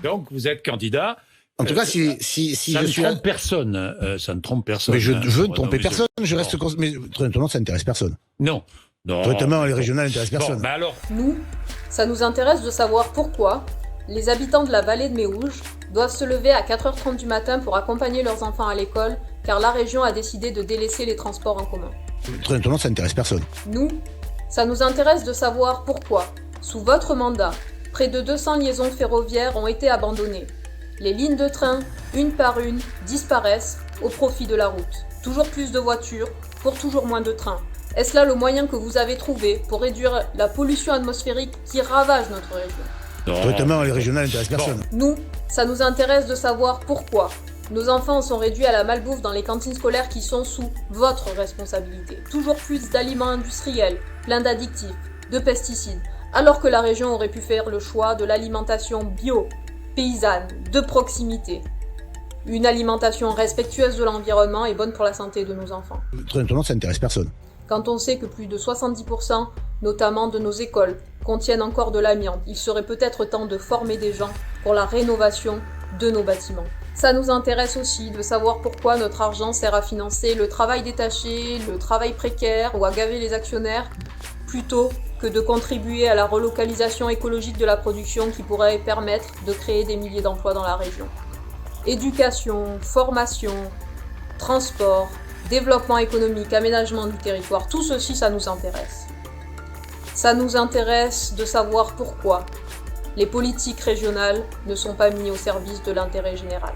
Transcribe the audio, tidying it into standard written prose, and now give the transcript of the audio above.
Donc, vous êtes candidat. En tout cas, si ça je ne suis trompe personne. Ça ne trompe personne. Mais je veux ne Bon, tromper non, personne. Je reste. Mais très honnêtement, ça n'intéresse personne. Non. Très honnêtement, les régionales n'intéressent personne. Bon, alors. Nous, ça nous intéresse de savoir pourquoi les habitants de la vallée de Méouge doivent se lever à 4h30 du matin pour accompagner leurs enfants à l'école, car la région a décidé de délaisser les transports en commun. Très honnêtement, ça n'intéresse personne. Nous, ça nous intéresse de savoir pourquoi, sous votre mandat, près de 200 liaisons ferroviaires ont été abandonnées. Les lignes de train, une par une, disparaissent au profit de la route. Toujours plus de voitures pour toujours moins de trains. Est-ce là le moyen que vous avez trouvé pour réduire la pollution atmosphérique qui ravage notre région? Très honnêtement, les régionales n'intéressent personne. Nous, ça nous intéresse de savoir pourquoi nos enfants sont réduits à la malbouffe dans les cantines scolaires qui sont sous votre responsabilité. Toujours plus d'aliments industriels, pleins d'addictifs, de pesticides, alors que la région aurait pu faire le choix de l'alimentation bio, paysanne, de proximité. Une alimentation respectueuse de l'environnement et bonne pour la santé de nos enfants. Très honnêtement, ça n'intéresse personne. Quand on sait que plus de 70%, notamment de nos écoles, contiennent encore de l'amiante, il serait peut-être temps de former des gens pour la rénovation de nos bâtiments. Ça nous intéresse aussi de savoir pourquoi notre argent sert à financer le travail détaché, le travail précaire ou à gaver les actionnaires, plutôt que de contribuer à la relocalisation écologique de la production qui pourrait permettre de créer des milliers d'emplois dans la région. Éducation, formation, transport, développement économique, aménagement du territoire, tout ceci, ça nous intéresse. Ça nous intéresse de savoir pourquoi les politiques régionales ne sont pas mises au service de l'intérêt général.